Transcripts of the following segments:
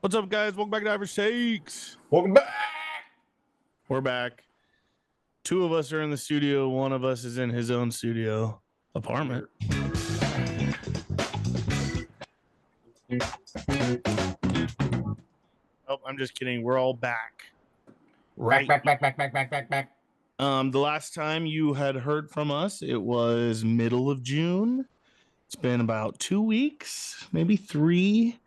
What's up, guys? Welcome back to Average Takes. Welcome back. We're back. Two of us are in the studio. One of us is in his own studio apartment. Oh, I'm just kidding. We're all back. Back. The last time you had heard from us, it was middle of June. It's been about 2 weeks, maybe 3.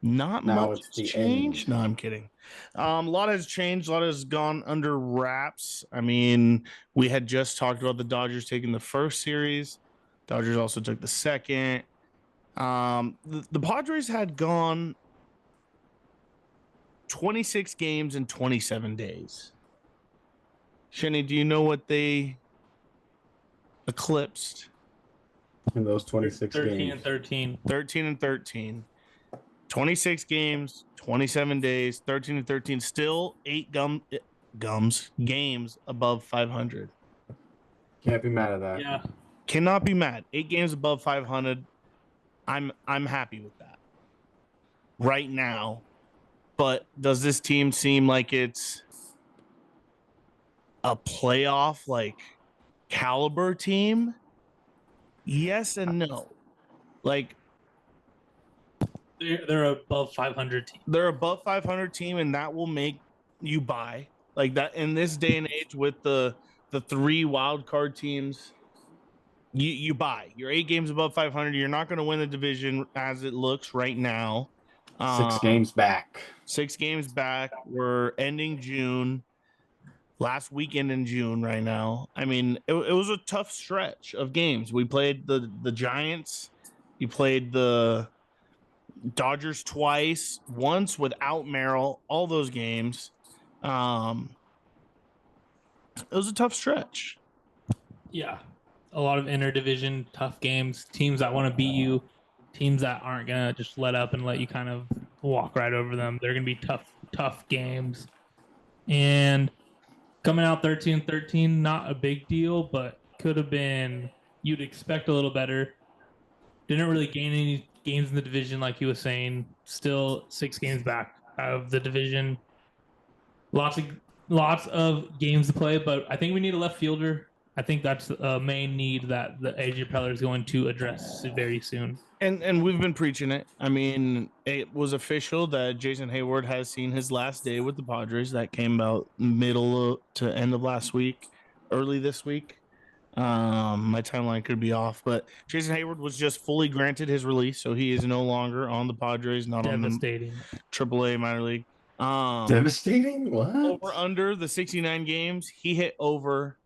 Not Now much it's has the changed. end. No, I'm kidding. A lot has changed. A lot has gone under wraps. I mean, we had just talked about the Dodgers taking the first series. Dodgers also took the second. The Padres had gone 26 games in 27 days. Shenny, do you know what they eclipsed? In those 26 13 games. and 13. 13 and 13. 26 games, 27 days, 13 and 13, still 8 games above 500. Can't be mad at that. Yeah. Cannot be mad. 8 games above 500. I'm happy with that right now. But does this team seem like it's a playoff like caliber team? Yes and no. Like, They're above 500 team. they're above 500 team, and that will make you buy like that in this day and age with the 3 wild card teams. You buy. You're 8 games above 500. You're not going to win the division as it looks right now. 6 games back. 6 games back. We're ending June. Last weekend in June right now. I mean, it was a tough stretch of games. We played the Giants. You played the Dodgers twice, once without Merrill, all those games. It was a tough stretch. Yeah. A lot of interdivision, tough games, teams that want to beat you, teams that aren't going to just let up and let you kind of walk right over them. They're going to be tough games. And coming out 13-13, not a big deal, but could have been, you'd expect a little better. Didn't really gain any games in the division, like he was saying. Still 6 games back out of the division. Lots of games to play, but I think we need a left fielder. I think that's a main need that the AJ Preller is going to address very soon. And we've been preaching it. I mean, it was official that Jason Hayward has seen his last day with the Padres. That came about middle to end of last week, early this week. My timeline could be off, but Jason Hayward was just fully granted his release, so he is no longer on the Padres, not Devastating. on the AAA minor league. Devastating? What? Over under the 69 games, he hit over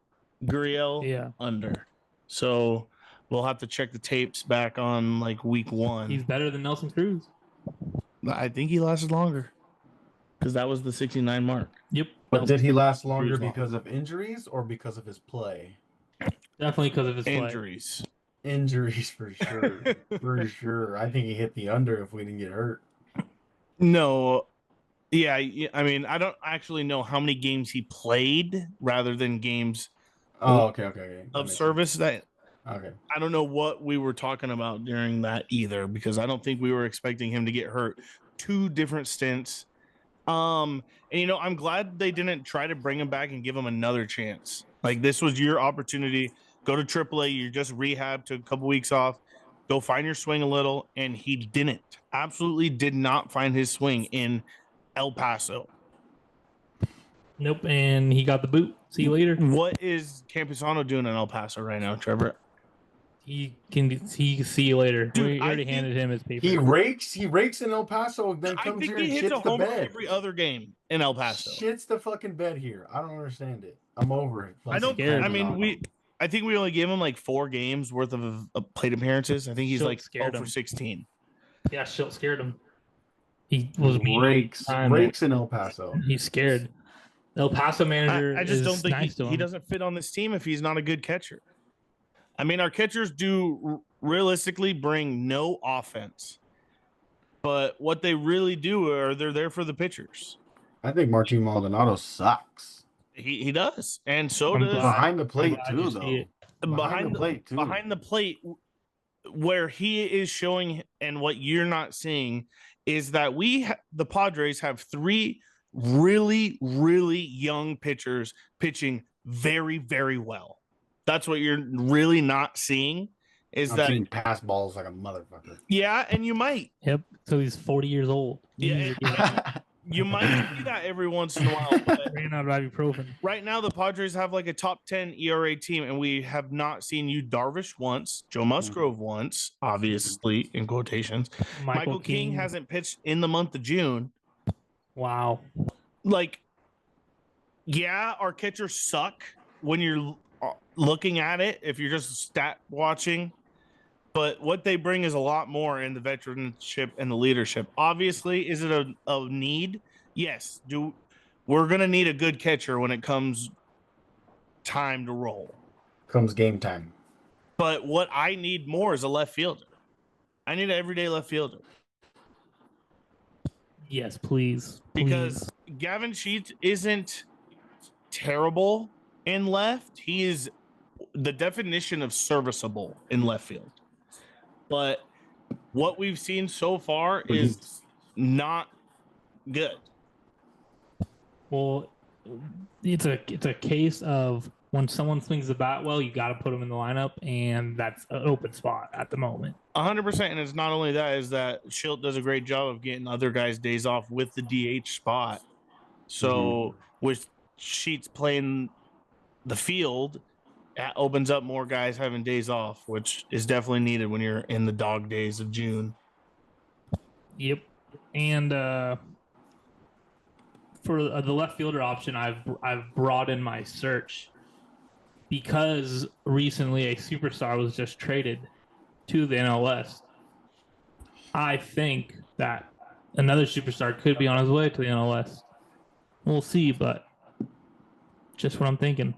Gurriel under. So we'll have to check the tapes back on like week 1. He's better than Nelson Cruz. I think he lasted longer because that was the 69 mark. Yep. But did he last longer because of injuries or because of his play? Definitely because of his injuries. Play. Injuries for sure. For sure. I think he hit the under if we didn't get hurt. No. Yeah, I mean, I don't actually know how many games he played rather than games okay. of service. Okay. I don't know what we were talking about during that either, because I don't think we were expecting him to get hurt. 2 different stints. And I'm glad they didn't try to bring him back and give him another chance. Like, this was your opportunity. Go to AAA. You just rehab, took a couple weeks off. Go find your swing a little, and he didn't. Absolutely did not find his swing in El Paso. Nope, and he got the boot. See you later. What is Campusano doing in El Paso right now, Trevor? He can see you later. Dude, we already handed him his paper. He rakes in El Paso, then I comes think here he and hits a shits the homer bed. every other game in El Paso. Shits the fucking bed here. I don't understand it. I'm over it. I think we only gave him like 4 games worth of plate appearances. I think he's like 0 for 16. Yeah, Schilt scared him. He was rakes in El Paso. He's scared. El Paso manager. I just don't think nice he doesn't fit on this team if he's not a good catcher. I mean, our catchers do realistically bring no offense, but what they really do are they're there for the pitchers. I think Martin Maldonado sucks. He does, and so does behind the plate too, though. Behind the plate, where he is showing and what you're not seeing is that the Padres have 3 really, really young pitchers pitching very, very well. That's what you're really not seeing. I'm seeing pass balls like a motherfucker. Yeah, and you might. Yep. So he's 40 years old. Yeah, you might see that every once in a while. But ran out of ibuprofen. right now, the Padres have like a top 10 ERA team, and we have not seen Yu Darvish once, Joe Musgrove once, obviously in quotations. Michael King hasn't pitched in the month of June. Wow. Like, yeah, our catchers suck when you're looking at it, if you're just stat watching. But what they bring is a lot more in the veteranship and the leadership. Obviously, is it a need? Yes. We're going to need a good catcher when it comes time to roll. Comes game time. But what I need more is a left fielder. I need an everyday left fielder. Yes, please. Because Gavin Sheets isn't terrible in left. He is the definition of serviceable in left field. But what we've seen so far is not good. Well, it's a case of when someone swings the bat well, you got to put them in the lineup, and that's an open spot at the moment. 100%, and it's not only that, is that Schilt does a great job of getting other guys days off with the DH spot. So with Sheets playing the field, that opens up more guys having days off, which is definitely needed when you're in the dog days of June. Yep. And for the left fielder option, I've broadened my search because recently a superstar was just traded to the NL West. I think that another superstar could be on his way to the NL West. We'll see, but just what I'm thinking.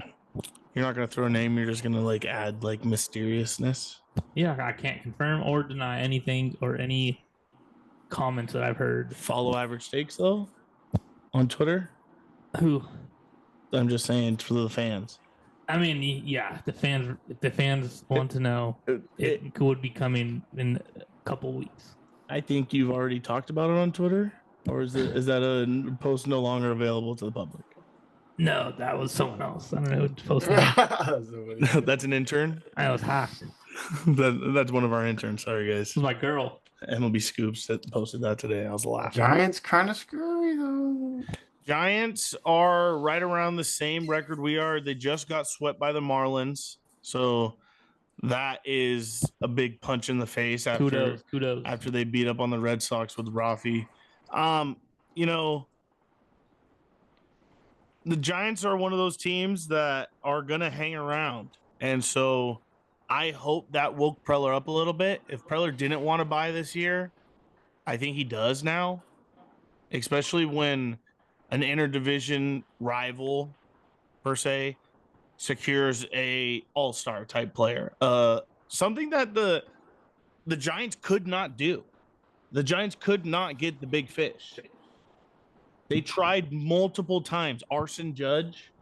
You're not going to throw a name. You're just going to like add like mysteriousness. Yeah, I can't confirm or deny anything or any comments that I've heard. Follow Average Stakes though on Twitter. Who? I'm just saying for the fans. I mean, yeah, the fans want to know. It would be coming in a couple weeks. I think you've already talked about it on Twitter, or is that a post no longer available to the public? No, that was someone else. I don't know who posted that. That's an intern? I was hacked. That's one of our interns. Sorry, guys. This was my girl. MLB Scoops that posted that today. I was laughing. Giants kind of screwy, though. Giants are right around the same record we are. They just got swept by the Marlins. So that is a big punch in the face Kudos. after they beat up on the Red Sox with Rafi. You know, the Giants are one of those teams that are going to hang around. And so I hope that woke Preller up a little bit. If Preller didn't want to buy this year, I think he does now, especially when an interdivision rival, per se, secures a all-star type player. Something that the Giants could not do. The Giants could not get the big fish. They tried multiple times. Arson Judge,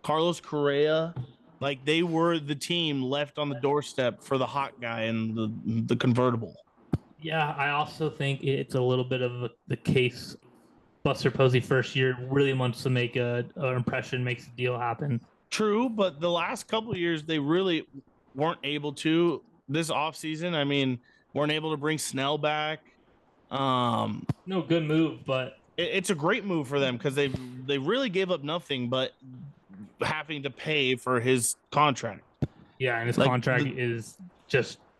Carlos Correa, like they were the team left on the doorstep for the hot guy and the convertible. Yeah, I also think it's a little bit of the case. Buster Posey first year really wants to make an impression, makes a deal happen. True, but the last couple of years they really weren't able to. This offseason, I mean, weren't able to bring Snell back. No, good move, but it's a great move for them because they really gave up nothing but having to pay for his contract. Yeah, and his contract is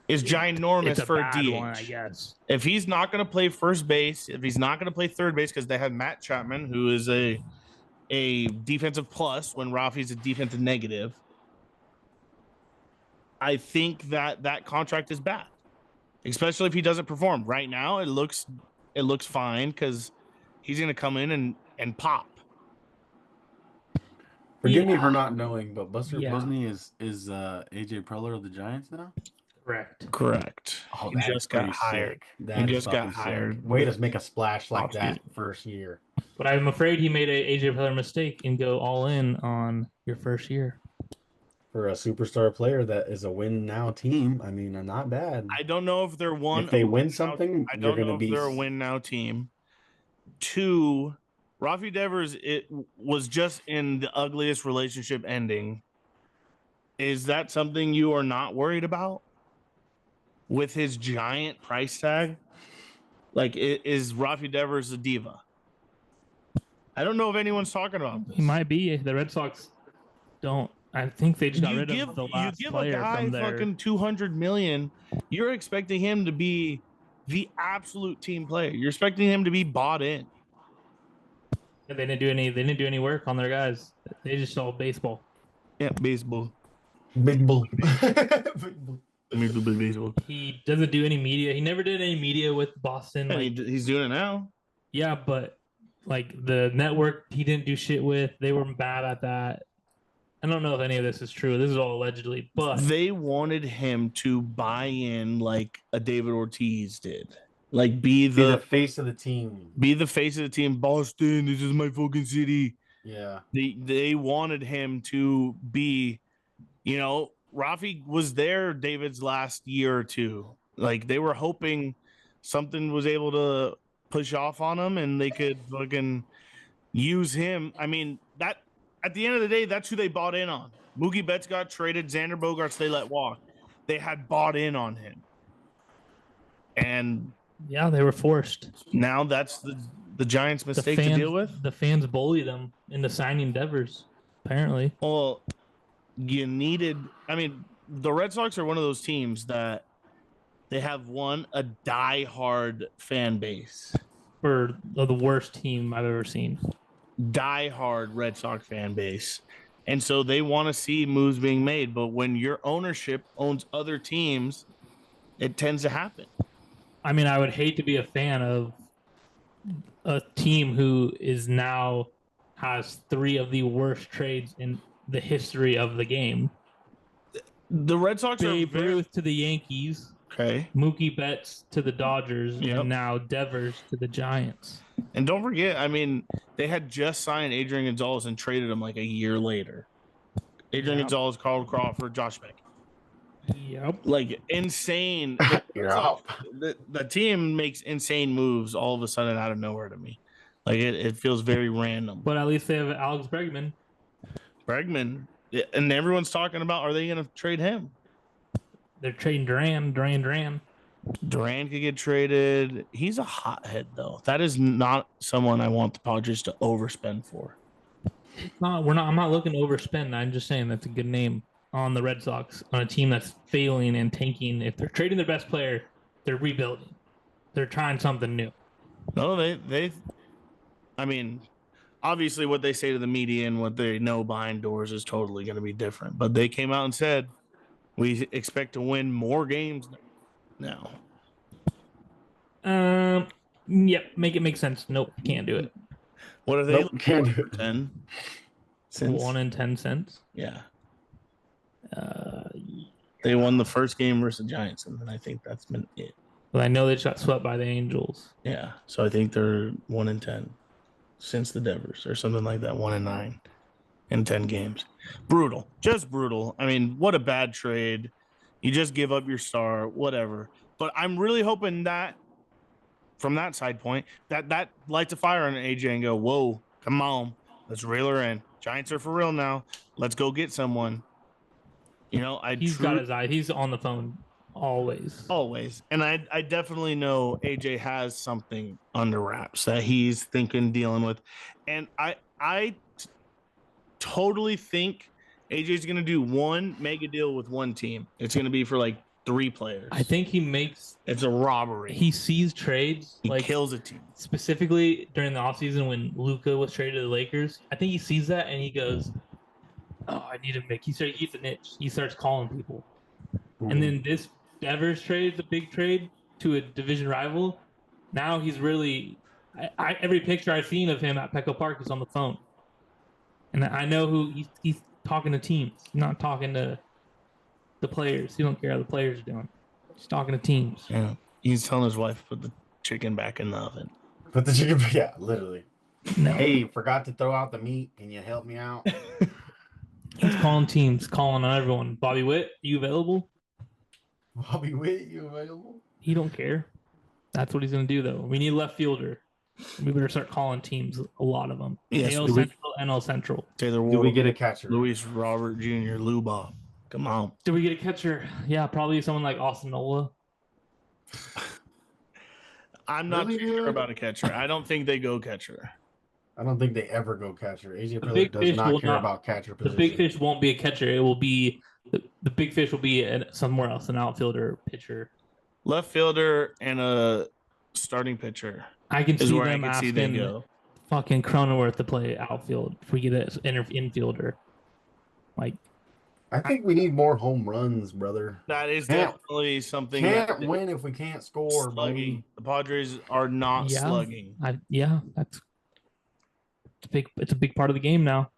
ginormous for a DH. One, I guess. If he's not going to play first base, if he's not going to play third base, because they have Matt Chapman, who is a defensive plus when Rafi's a defensive negative, I think that contract is bad, especially if he doesn't perform. Right now, it looks fine because he's going to come in and pop. Forgive me for not knowing, but Buster Posey is AJ Preller of the Giants now? Correct. Oh, he just got hired. He just got hired. Way to make a splash like that first year. But I'm afraid he made a AJ Preller mistake and go all in on your first year. for a superstar player that is a win now team. I mean, not bad. I don't know if they're one. If they win now- something, I you're don't know gonna if be. they're a win now team. 2, Rafi Devers, it was just in the ugliest relationship ending. Is that something you are not worried about with his giant price tag? Like, is Rafi Devers a diva? I don't know if anyone's talking about this. He might be. The Red Sox don't. I think they just got rid of the You last give a player guy from there. fucking $200 million. You're expecting him to be the absolute team player. You're expecting him to be bought in. They didn't do any. They didn't do any work on their guys. They just saw baseball. Yeah, baseball. Big bull. Big bull. Major League Baseball. He doesn't do any media. He never did any media with Boston. Yeah, Like, he's doing it now. yeah, but like the network, he didn't do shit with. They were bad at that. I don't know if any of this is true. This is all allegedly, but They wanted him to buy in like a David Ortiz did. Like be Be the the face of the team. face of the team. Boston, this is my fucking city. Yeah. They wanted him to be, Rafi was there David's last year or two. Like they were hoping something was able to push off on him and they could fucking use him. I mean, that at the end of the day, that's who they bought in on. Mookie Betts got traded, Xander Bogaerts they let walk. They had bought in on him. And yeah, they were forced. now that's the Giants' mistake to deal with. The fans bully them into signing Devers, apparently. Well, you needed. I mean, the Red Sox are one of those teams that they have a diehard fan base. For the worst team I've ever seen. Diehard Red Sox fan base. And so they want to see moves being made. But when your ownership owns other teams, it tends to happen. I mean, I would hate to be a fan of a team who is now has 3 of the worst trades in the history of the game. The Red Sox Babe are Ruth to the Yankees, okay. Mookie Betts to the Dodgers, Yep. and now Devers to the Giants. And don't forget, I mean, they had just signed Adrian Gonzalez and traded him like a year later. Adrian Yep. Gonzalez, Carl Crawford, Josh Beck. Yep. Like insane. You're up. The team makes insane moves all of a sudden out of nowhere to me. Like it feels very random. But at least they have Alex Bregman. Bregman, and everyone's talking about, are they going to trade him? They're trading Duran. Duran could get traded. He's a hothead, though. That is not someone I want the Padres to overspend for. I'm not looking to overspend. I'm just saying that's a good name on the Red Sox, on a team that's failing and tanking. If they're trading their best player, they're rebuilding. They're trying something new. No, I mean, obviously what they say to the media and what they know behind doors is totally going to be different. But they came out and said, we expect to win more games now. Yep, make it make sense. Nope, can't do it. What are they? Nope, can't do it. 10 since 1 in 10 cents. yeah. Uh, They won the first game versus the Giants, and then I think that's been it. But I know they just got swept by the Angels. Yeah, so I think they're 1 in 10 since the Devers or something like that. 1 in 9 in 10 games. Brutal, just brutal. I mean, what a bad trade. You just give up your star, whatever. But I'm really hoping that from that side point, that lights a fire on AJ and go, whoa, come on, let's reel her in. Giants are for real now. Let's go get someone. He's got his eye. He's on the phone always. And I definitely know AJ has something under wraps that he's thinking, dealing with. And I totally think AJ's going to do one mega deal with one team. It's going to be for like 3 players. I think It's a robbery. he sees trades He like kills a team. specifically during the offseason when Luka was traded to the Lakers. I think he sees that and he goes, "Oh, I need to make." He gets an itch. He starts calling people, and then this Devers trade, the big trade to a division rival. Now he's really. Every picture I've seen of him at Petco Park is on the phone, and I know who he's talking to teams. He's not talking to the players. He don't care how the players are doing. He's talking to teams. Yeah. He's telling his wife to put the chicken back in the oven. Put the chicken. Yeah, literally. No. Hey, forgot to throw out the meat. Can you help me out? He's calling teams, calling on everyone. Bobby Witt, you available? Bobby Witt, you available? He don't care. That's what he's going to do, though. We need left fielder. We better start calling teams, a lot of them. Yes, AL Central, NL Central. Taylor Do we Ward, get a catcher? Luis Robert Jr., Lou Bob. Come on. Did we get a catcher? Yeah, probably someone like Austin Nola. I'm not Really too sure good? about a catcher. I don't think they go catcher. I don't think they ever go catcher. AJ The Preller big does fish not will care not- about catcher The position. big fish won't be a catcher. It will be the big fish will be somewhere else, an outfielder, pitcher. Left fielder and a starting pitcher I can is see where I them can see they asking go. fucking Cronenworth to play outfield if we get an infielder. Like, I think we need more home runs, brother. That is Can't- definitely something Can't that win if we can't score, slugging. buddy. The Padres are not Yeah. slugging. that's it's a big part of the game now.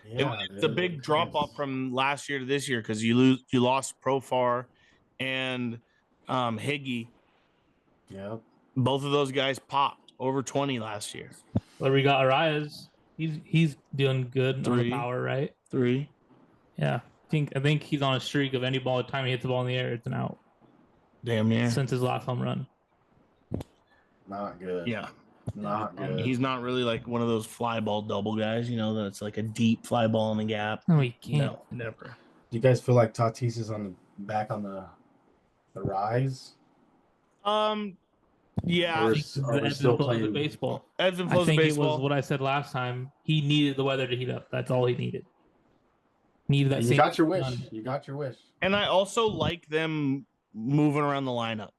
Yeah, It's a big drop off from last year to this year because you lost Profar and Higgy. Yeah. both of those guys popped over 20 last year. But we got Arias. He's doing good on Three. the power, right? 3. Yeah. I think he's on a streak of any ball time he hits the ball in the air, it's an out Damn near. since his last home run. Not good. Yeah. Not good. He's not really like one of those fly ball double guys, that's like a deep fly ball in the gap. No, he can't. No, never. Do you guys feel like Tatis is back on the rise? Yeah. Or I think is- the are we ebbs still and flows of playing- baseball. Ebbs and I flows of think it baseball. was what I said last time. He needed the weather to heat up. That's all he needed. Needed that You same got your wish. sun. You got your wish. And I also like them moving around the lineup.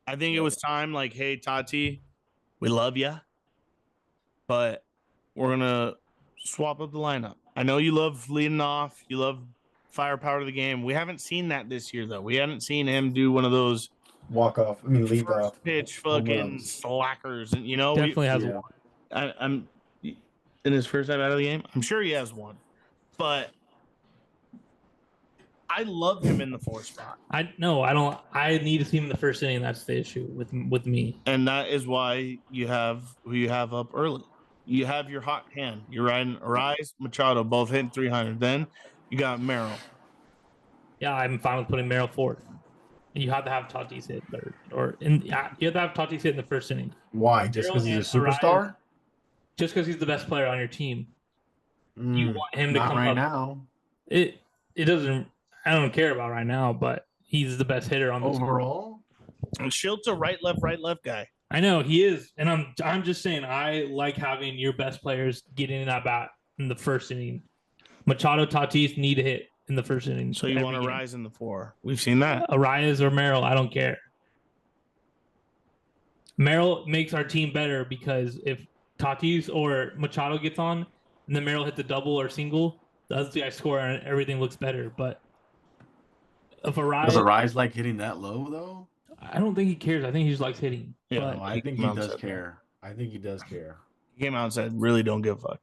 I think it was time, like, hey, Tati, we love you, but we're going to swap up the lineup. I know you love leading off. You love firepower to the game. We haven't seen that this year, though. We haven't seen him do one of those Walk off. I mean, lead first off. pitch home fucking runs. slackers. And, Definitely has Yeah. I'm in his first time out of the game. I'm sure he has one, but I love him in the 4 spot. I don't. I need to see him in the first inning. That's the issue with me. And that is why you have who you have up early. You have your hot hand. You're riding Arise, Machado, both hitting 300. Then you got Merrill. Yeah, I'm fine with putting Merrill fourth. And you have to have Tatis hit third, you have to have Tatis hit in the first inning. Why? Just because he's a Merrill and superstar? Just because he's the best player on your team, you Mm, want him to not come right up. now. It doesn't. I don't care about right now, but he's the best hitter on the team. Overall, And Schilt's a right, left guy. I know he is, and I'm just saying I like having your best players get in that bat in the first inning. Machado, Tatis need to hit in the first inning. So you every want to game. rise in the 4. We've seen that. Arias or Merrill, I don't care. Merrill makes our team better because if Tatis or Machado gets on, and then Merrill hits a double or single, the other guy score and everything looks better. But if Arias, does Arise like hitting that low though? I don't think he cares. I think he just likes hitting. Yeah, But No, I think he Mom does said that. care. I think he does care. He came out and said, really don't give a fuck.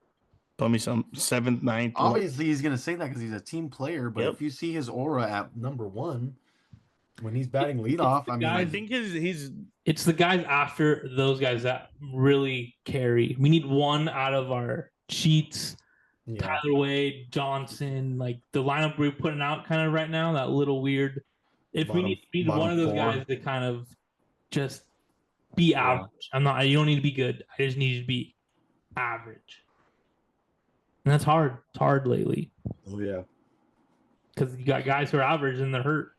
Put me some 7th, 9th. Obviously, he's going to say that because he's a team player. But Yep. if you see his aura at number 1 when he's batting leadoff, I mean, I think he's it's the guys after those guys that really carry. We need one out of our cheats. yeah. Tyler Wade, Johnson, like the lineup we're putting out kind of right now, that little weird. If we need one of those 4. guys to kind of just be average. You don't need to be good. I just need you to be average. And that's hard. It's hard lately Oh yeah. because you got guys who are average and they're hurt.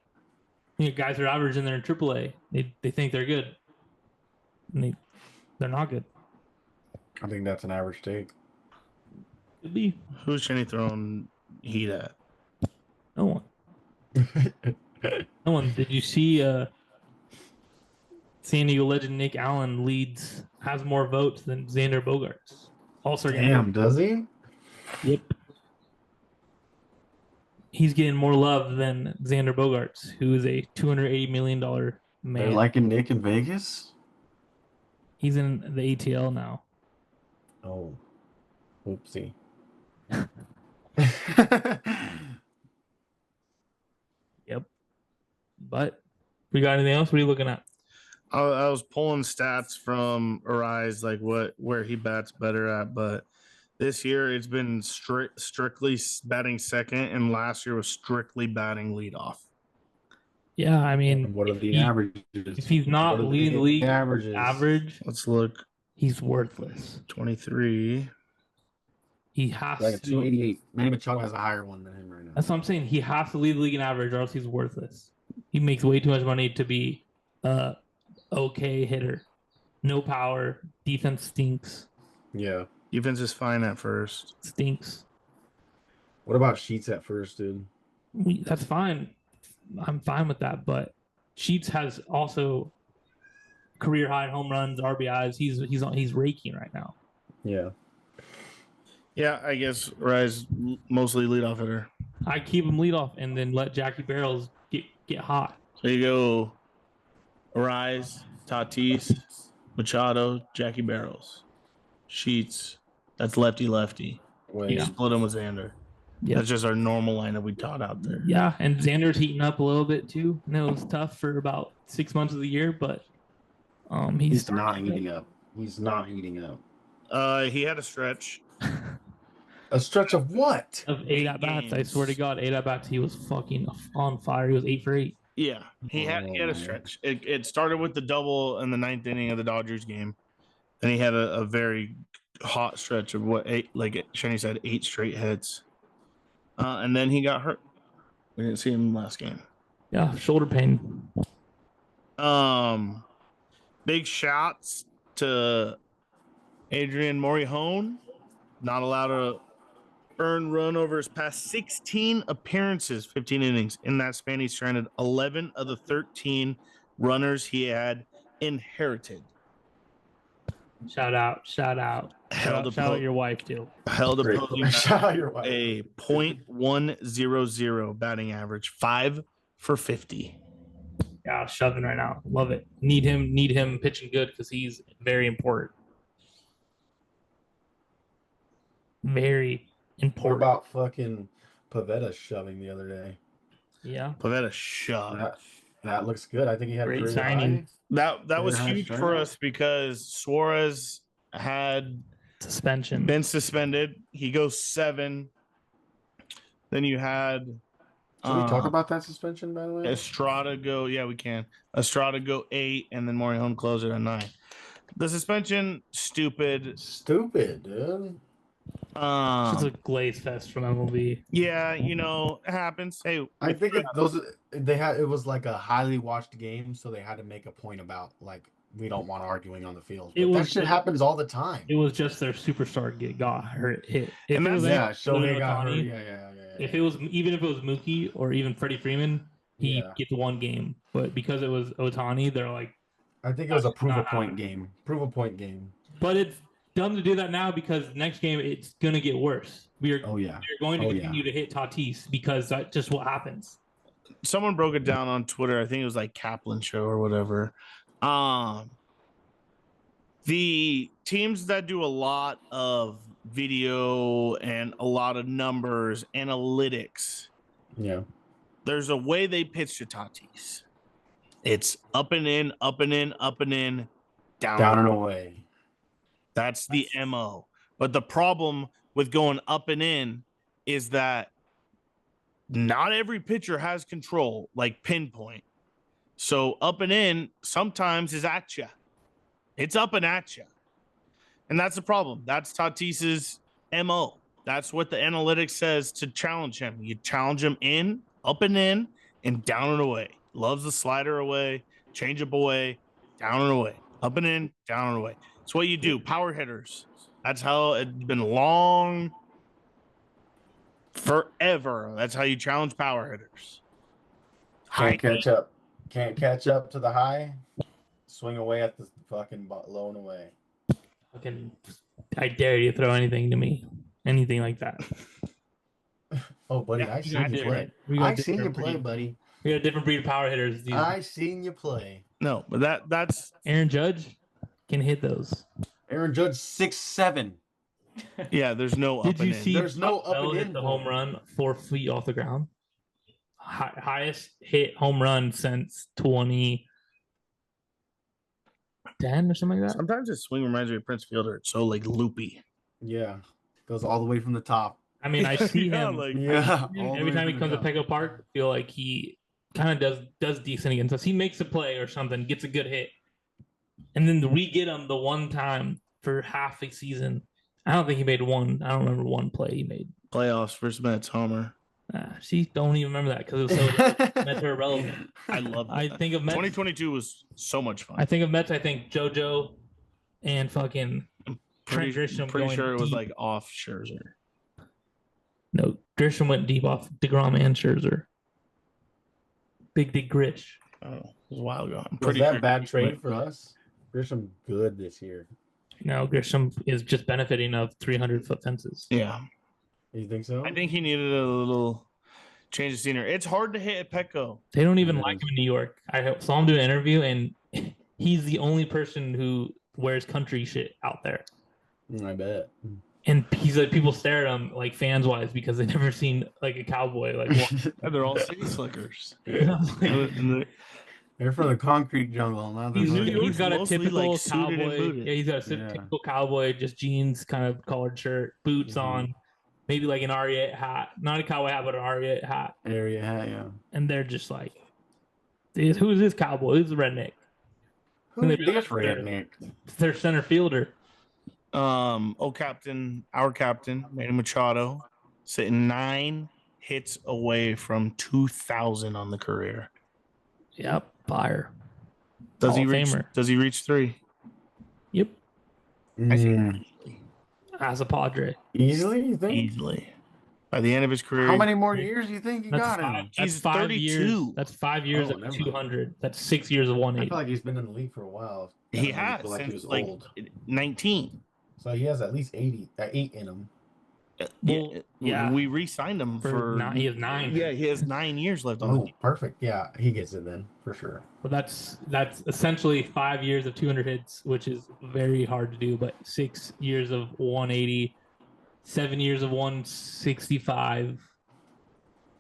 You got guys who are average and they're in AAA. They think they're good. And they're not good. I think that's an average take. Could be. who's Cheney throwing heat at? No one. No one. Did you see San Diego legend Nick Allen has more votes than Xander Bogaerts? Also, Damn, does he? Yep. He's getting more love than Xander Bogaerts, who is a $280 million They're man. liking Nick in Vegas. He's in the ATL now. Oh, oopsie. Yep. But we got anything else? What are you looking at? I was pulling stats from Arise, like where he bats better at, but This year, it's been strictly batting second, and last year was strictly batting leadoff. Yeah, I mean, What are if, the averages? if he's not What are leading the league averages? average, Let's look. he's worthless. 23. He has Like a to. 288. Manny Machado has a higher one than him right now. That's what I'm saying. He has to lead the league in average, or else he's worthless. He makes way too much money to be a okay hitter. No power. Defense stinks. Yeah. Defense is fine at first. Stinks. What about Sheets at first, dude? That's fine. I'm fine with that. But Sheets has also career high home runs, RBIs. He's raking right now. Yeah. Yeah, I guess Rise mostly leadoff hitter. I keep him leadoff and then let Jackie Barrels get hot. So you go Rise, Tatis, Machado, Jackie Barrels, Sheets. That's lefty. Wait. You split him with Xander. Yeah. That's just our normal lineup we taught out there. Yeah, and Xander's heating up a little bit too. I know it was tough for about 6 months of the year, but he's not heating up. He's not heating up. He had a stretch. A stretch of what? Of 8 at bats. I swear to God, 8 at bats. He was fucking on fire. He was 8 for 8. Yeah, he had a stretch. It started with the double in the 9th inning of the Dodgers game, and he had a very hot stretch of what 8, like Shani said, 8 straight hits, and then he got hurt. We didn't see him last game. Yeah, shoulder pain. Big shots to Adrian Morejon, not allowed to earn run over his past 16 appearances, 15 innings. In that span, he stranded 11 of the 13 runners he had inherited. Shout out. Shout out your wife, too. Held opposing Shout out your wife. a .100 batting average, 5 for 50. Yeah, shoving right now. Love it. Need him pitching good because he's very important. Very important. What about fucking Pavetta shoving the other day? Yeah. Pavetta shot. That looks good. I think he had Great a signing. That was Very huge nice for turnout. us because Suarez had Suspension. been suspended. He goes 7. Then you had Can we talk about that suspension, by the way? Estrada go. Yeah, we can. Estrada go 8, and then Morejon close it at 9. The suspension, stupid. Stupid, dude. It's just a glaze fest from MLB. Yeah, it happens. Hey, I think it was like a highly watched game, so they had to make a point about like we don't want arguing on the field. But that shit happens all the time. It was just their superstar got hurt, hit. If And it was Shohei got hurt. Ohtani, Yeah. if it was Mookie or even Freddie Freeman, he gets 1 game. But because it was Ohtani, they're like, I think it was a prove a point game. Prove a point game. But it's dumb to do that now because next game it's gonna get worse. They're going to continue to hit Tatis because that's just what happens. Someone broke it down on Twitter. I think it was like Kaplan Show or whatever. The teams that do a lot of video and a lot of numbers, analytics. Yeah. There's a way they pitch to Tatis. It's up and in, up and in, up and in, down and away. That's the MO. But the problem with going up and in is that not every pitcher has control, like pinpoint. So up and in sometimes is at you. It's up and at you. And that's the problem. That's Tatis's MO. That's what the analytics says to challenge him. You challenge him in, up and in, and down and away. Loves the slider away, change up away, down and away. Up and in, down and away. It's what you do. Power hitters. That's how it's been long forever. That's how you challenge power hitters. Can't catch up. Can't catch up to the high. Swing away at the fucking low and away. I dare you to throw anything to me. Anything like that. Oh, buddy, I seen you play. I seen you play, buddy. We got a different breed of power hitters. I seen you play. No, but that's Aaron Judge can hit those. Aaron Judge 6'7". Yeah, there's no up Did you and see in. There's no up and hit in. the home run 4 feet off the ground? Highest hit home run since 2010 or something like that. Sometimes his swing reminds me of Prince Fielder. It's so like loopy. Yeah. Goes all the way from the top. I mean, I see Yeah, him. like Yeah. Every time he comes to Petco Park, I feel like he kind of does decent against us. He makes a play or something, gets a good hit, and then we get him the one time for half a season. I don't think he made one. I don't remember one play he made. playoffs versus Mets homer. See, don't even remember that because it was so Mets are irrelevant. I love that. I think of Mets. 2022 was so much fun. I think of Mets. I think JoJo and fucking Trent Grisham. Pretty sure it was deep. like off Scherzer. No, Grisham went deep off DeGrom and Scherzer. Big Grish. Oh, it was a while ago. I'm Was pretty that sure bad trade for us? Grisham good this year. No, Grisham is just benefiting of 300-foot fences. Yeah. You think so? I think he needed a little change of scenery. It's hard to hit at Petco. They don't even like him in New York. I saw him do an interview, and he's the only person who wears country shit out there. I bet. And he's like, people stare at him like fans wise because they've never seen like a cowboy like walk. And they're all city slickers. They're from the concrete jungle. Not He's got a mostly, typical like, suited and cowboy. booted. Yeah, he's got a typical cowboy, just jeans, kind of collared shirt, boots on, maybe like an RE8 hat, not a cowboy hat, but an RE8 hat. Area hat, yeah. And they're just like, who is this cowboy? Who's the redneck? Who's this redneck? Their center fielder. Our captain, Manny Machado, sitting 9 hits away from 2,000 on the career. Yep, fire. Does Hall he of reach? Famer. Does he reach 3? Yep, Mm. as a Padre. Easily, you think? Easily. By the end of his career, How many more years do you think he got in him? He's 5 32. years. That's 5 years Oh, of never mind. 200. That's 6 years of I 180. feel like he's been in the league for a while. he I has feel like he since was like old. 19. So he has at least 8 in him. Well, yeah. We re-signed him for he has 9. Yeah, he has 9 years left on the Oh, perfect. Yeah, he gets it then for sure. But that's essentially 5 years of 200 hits, which is very hard to do. But 6 years of 180, 7 years of 165.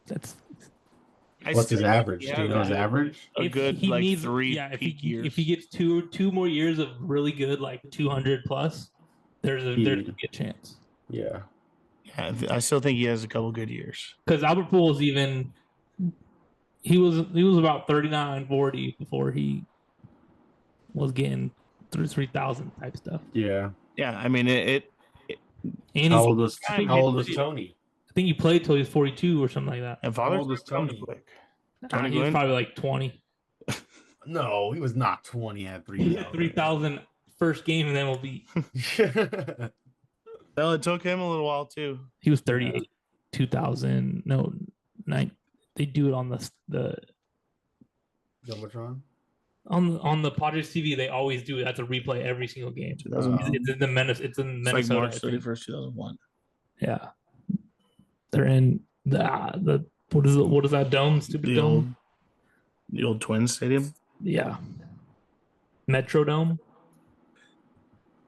That's What's his average? Do you know his average? A good like needs, 3 if peak years. if he gets two more years of really good like 200 plus, there's a good chance. Yeah. Yeah, I still think he has a couple good years. Because Albert Pujols he was about 39, 40 before he was getting through 3,000 type stuff. Yeah. Yeah, I mean And How old was I think Tony? I think he played till he was 42 or something like that. and How Father's old is Tony? quick. He Tony was Gwynn? probably like 20. No, he was not 20 at He hit 3,000 first game in MLB. 3,000. Well, it took him a little while too. He was 38. 2000. No, 9. They do it on the Jumbotron? on the Padres TV. They always do it. That's a replay every single game. It's in the Minnesota. It's in Minnesota. It's like March I think. 31st, 2001. Yeah, they're in the what is that dome? Stupid The dome. old Twins Stadium. Yeah, Metrodome.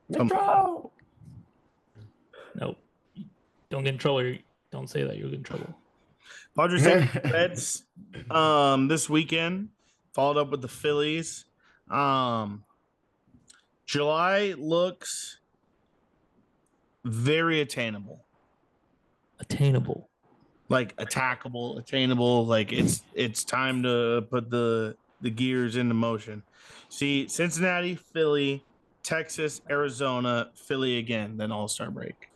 Metro! No, don't get in trouble. Don't say that. You'll get in trouble. Padres take the Reds this weekend, followed up with the Phillies. July looks very attainable. Attainable. Like attackable, attainable. Like it's time to put the gears into motion. See, Cincinnati, Philly, Texas, Arizona, Philly again, then All-Star break.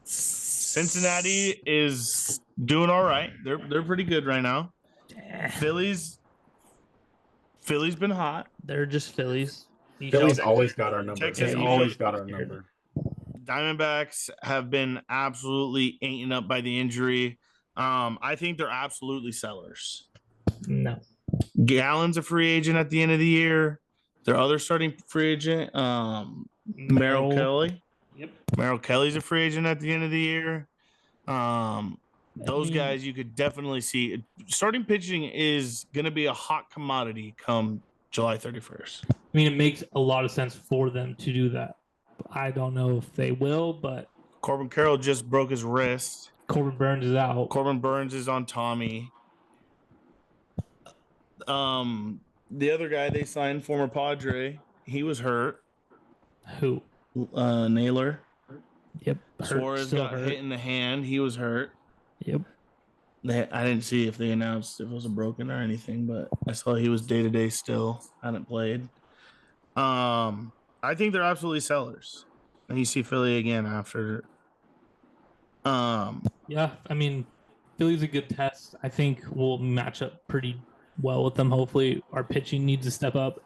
Cincinnati is doing all right. They're pretty good right now. Philly's been hot. They're just Phillies. Philly's always got our number. Texas They always got our number. Diamondbacks have been absolutely eaten up by the injury. I think they're absolutely sellers. No. Gallen's a free agent at the end of the year. Their other starting free agent, Merrill Kelly. Yep. Merrill Kelly's a free agent at the end of the year. Those guys you could definitely see. Starting pitching is going to be a hot commodity come July 31st. I mean, it makes a lot of sense for them to do that. I don't know if they will, but Corbin Carroll just broke his wrist. Corbin Burns is out. Corbin Burns is on Tommy. The other guy they signed, former Padre, he was hurt. Who? Naylor. Yep. Suarez got hit in the hand. He was hurt. Yep. I didn't see if they announced if it was a broken or anything, but I saw he was day-to-day still. Hadn't played. I think they're absolutely sellers. And you see Philly again after. Yeah, I mean, Philly's a good test. I think we'll match up pretty well with them. Hopefully, our pitching needs to step up.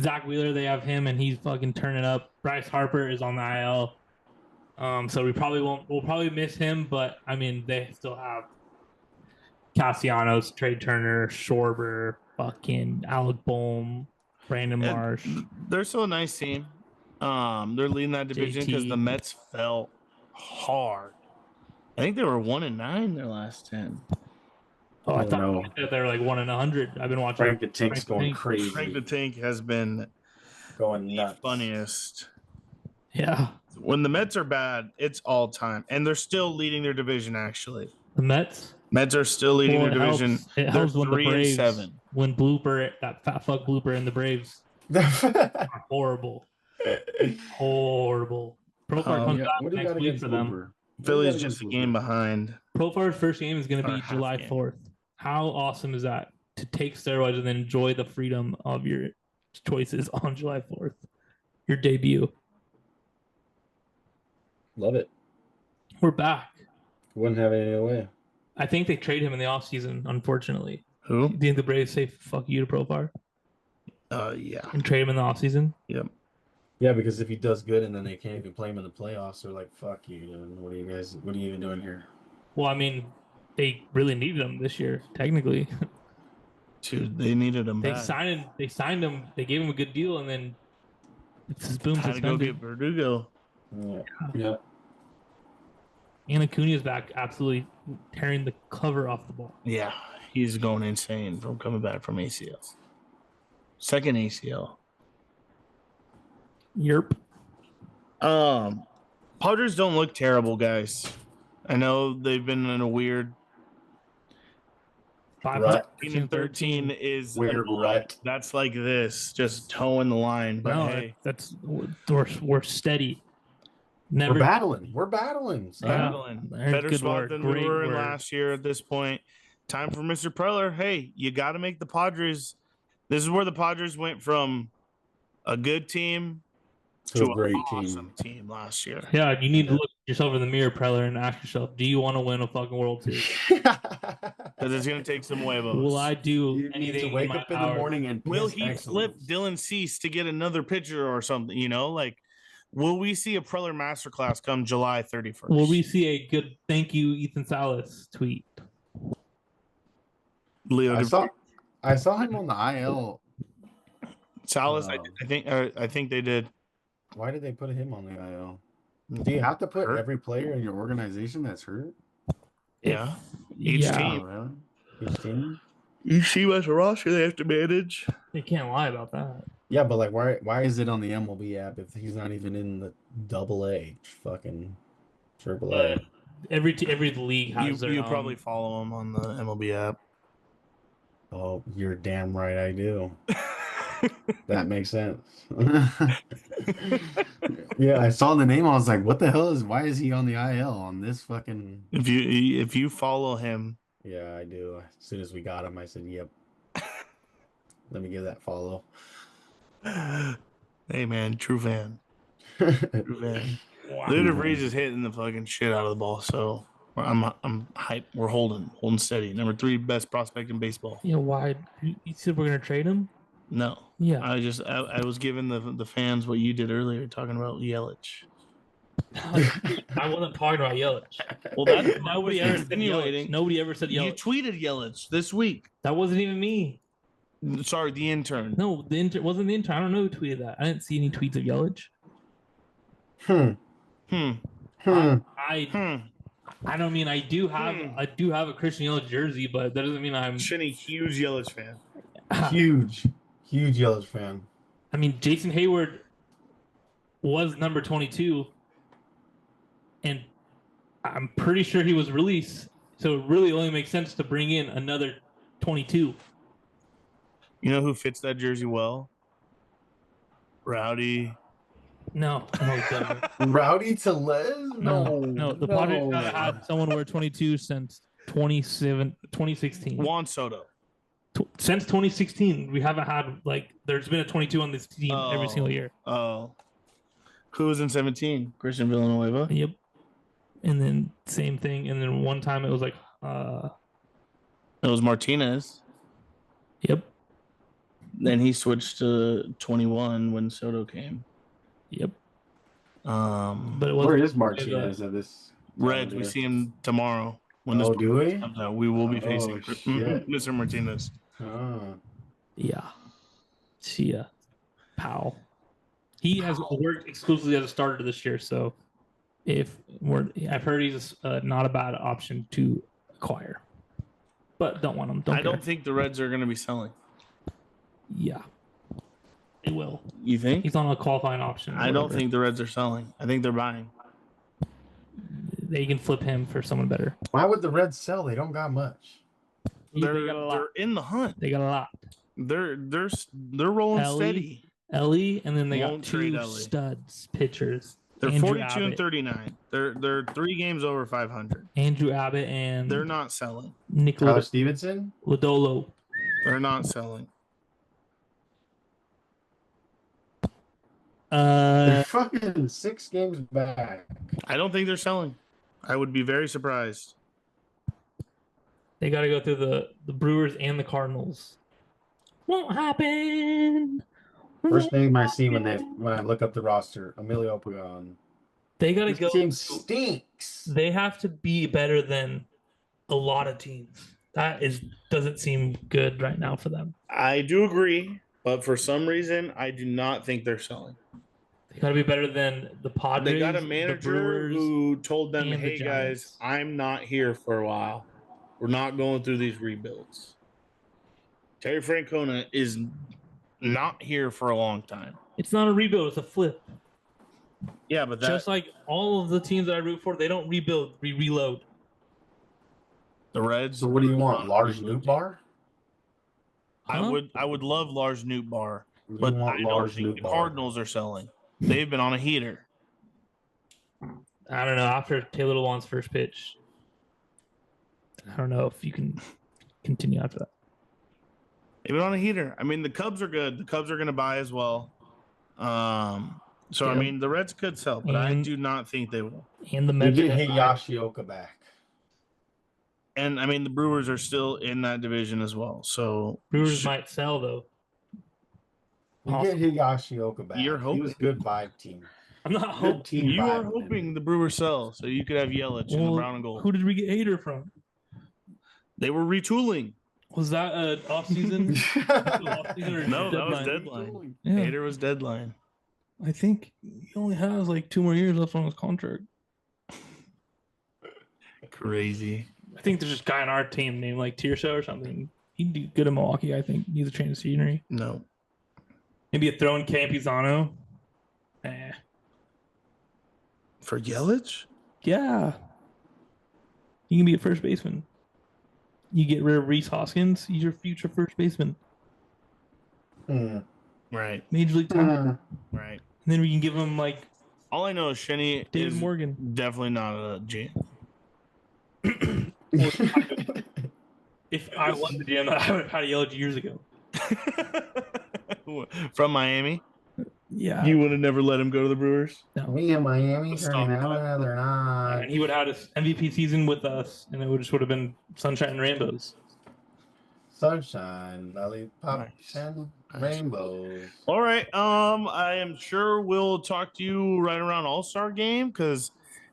Zach Wheeler, they have him, and he's fucking turning up. Bryce Harper is on the IL, so we'll probably miss him. But I mean, they still have Castellanos, Trey Turner, Schwarber, fucking Alec Bohm, Brandon Marsh. They're still a nice team. They're leading that division because the Mets fell hard. I think they were 1-9 their last 10. Oh, I thought they were like 1-100. I've been watching. Frank the Tank's going crazy. Frank the Tank has been going nuts. Funniest. Yeah. When the Mets are bad, it's all time, and they're still leading their division. Actually, the Mets are still leading their division. It helps when the Braves 3-7. When that fat fuck Blooper and the Braves are horrible. Horrible. Profar comes back next week for them. Philly's just a game behind. Profar's first game is going to be July 4th. How awesome is that to take steroids and then enjoy the freedom of your choices on July 4th? Your debut. Love it. We're back. Wouldn't have it any other way. I think they trade him in the offseason, unfortunately. Who? Do you think the Braves say fuck you to Profar? Yeah. And trade him in the offseason? Yep. Yeah, because if he does good and then they can't even play him in the playoffs, they're like, fuck you. What are you even doing here? Well, I mean, they really needed him this year, technically. Dude, they needed him They back. signed him. They gave him a good deal, and then it's his boom Had to go get Verdugo. Yeah. And Acuna's back, absolutely tearing the cover off the ball. Yeah, he's going insane from coming back from ACL. Second ACL. Yerp. Padres don't look terrible, guys. I know they've been in a weird 13 is weird rut. That's like this, just toeing the line. But hey, we're steady. Never We're battling. Better spot than we were in last year at this point. Time for Mr. Preller. Hey, you got to make the Padres. This is where the Padres went from a good team to a great team last year. Yeah, you need to look yourself in the mirror, Preller, and ask yourself, do you want to win a fucking World Series? Because it's going to take some huevos. Will I do anything to wake up in the morning and will he flip Dylan Cease to get another pitcher or something? Will we see a Preller masterclass come July 31st? Will we see a good thank you, Ethan Salas tweet? Leo, I saw him on the IL. Salas, I think they did. Why did they put him on the IL? Do you have to put every player in your organization that's hurt? Yeah. Each team. Really? Each team? Each team has a roster they have to manage. They can't lie about that. Yeah, but like, why is it on the MLB app if he's not even in the AA, fucking AAA? Every league has their You own. probably follow him on the MLB app. Oh, you're damn right I do. That makes sense. Yeah, I saw the name. I was like, what the hell why is he on the IL on this fucking... If you follow him. Yeah, I do. As soon as we got him, I said, yep. Let me give that follow. Hey, man, true fan. True fan. Wow. Luda Breeze is hitting the fucking shit out of the ball, so I'm hyped. We're holding steady. Number 3 best prospect in baseball. Yeah, why? You said we're gonna trade him? No. Yeah. I was giving the fans what you did earlier, talking about Yelich. I wasn't talking about Yelich. Well, that's nobody ever said Yelich. Nobody ever said Yelich. You tweeted Yelich this week. That wasn't even me. Sorry, the intern. No, the intern wasn't the intern. I don't know who tweeted that. I didn't see any tweets of Yelich. I don't mean I do have a Christian Yelich jersey, but that doesn't mean I'm a huge Yelich fan. Huge Yelich fan. I mean, Jason Hayward was number 22, and I'm pretty sure he was released. So it really only makes sense to bring in another 22. You know who fits that jersey well? Rowdy No, it doesn't. Rowdy Tellez? No. The Padres haven't had someone wear 22 since 2016. Juan Soto. Since 2016, we haven't had there's been a 22 on this team every single year. Oh. Who was in 17? Christian Villanueva. Yep. And then same thing. And then one time it was It was Martinez. Yep. Then he switched to 21 when Soto came. Yep. But where is Martinez at this? Reds, we see him tomorrow. When do we? Comes out, we will be facing Mr. Martinez. Yeah. See ya, pal. He has worked exclusively as a starter this year, so I've heard he's not a bad option to acquire, but don't want him. I don't think the Reds are going to be selling. Yeah, they will. You think? He's on a qualifying option. I don't think the Reds are selling. I think they're buying. They can flip him for someone better. Why would the Reds sell? They don't got much. They're in the hunt. They got a lot. They're rolling steady. Ellie, and then they got two studs pitchers. They're 42 and 39. They're 3 games over 500. Andrew Abbott and they're not selling. Tyler Stevenson, Lodolo. They're not selling. They're fucking 6 games back. I don't think they're selling. I would be very surprised. They got to go through the Brewers and the Cardinals. Won't happen. First name I see when I look up the roster, Emilio Pagan. They got to go. This team stinks. They have to be better than a lot of teams. That doesn't seem good right now for them. I do agree, but for some reason, I do not think they're selling. They got to be better than the Padres. They got a manager who told them, "Hey guys, I'm not here for a while. We're not going through these rebuilds." Terry Francona is not here for a long time. It's not a rebuild; it's a flip. Yeah, but just like all of the teams that I root for, they don't rebuild; we reload. The Reds. So what do you want, Lars Nootbaar? I would love Lars Nootbaar, but I don't think the Cardinals are selling. They've been on a heater. I don't know. After Taylor Lewan's first pitch, I don't know if you can continue after that. They've been on a heater. I mean, the Cubs are good. The Cubs are going to buy as well. I mean, the Reds could sell, but I do not think they will. And the Mets get Higashioka back. And I mean, the Brewers are still in that division as well. So Brewers might sell though. You get Higashioka back. You're hoping. He was good vibe team. I'm not hoping. You are hoping the Brewers sell, so you could have Yelich in the brown and gold. Who did we get Hader from? They were retooling. Was that an off-season? No, that was deadline. Yeah. Hader was deadline. I think he only has 2 more years left on his contract. Crazy. I think there's this guy on our team named Tirso or something. He'd do good in Milwaukee, I think. He's a change of scenery. No. Maybe a throw in Campizano. For Yelich? Yeah. You can be a first baseman. You get rid of Reese Hoskins, he's your future first baseman. Right. Major League talent. Right. And then we can give him all I know is Shenny David is Morgan. Definitely not a GM. If I won the GM, I would have had Yelich years ago. From Miami? Yeah. You would have never let him go to the Brewers? No. We in Miami, they're not. And he would have had his MVP season with us, and it would have been sunshine and rainbows. Sunshine, lollipop, and rainbows. All right. I am sure we'll talk to you right around All-Star game because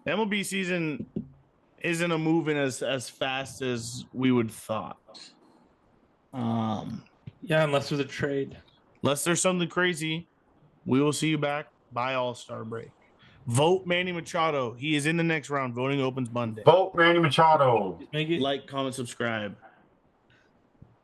MLB season isn't moving as fast as we would thought. Yeah, unless there's a trade. Unless there's something crazy, we will see you back by All-Star break. Vote Manny Machado. He is in the next round. Voting opens Monday. Vote Manny Machado. Make it like, comment, subscribe.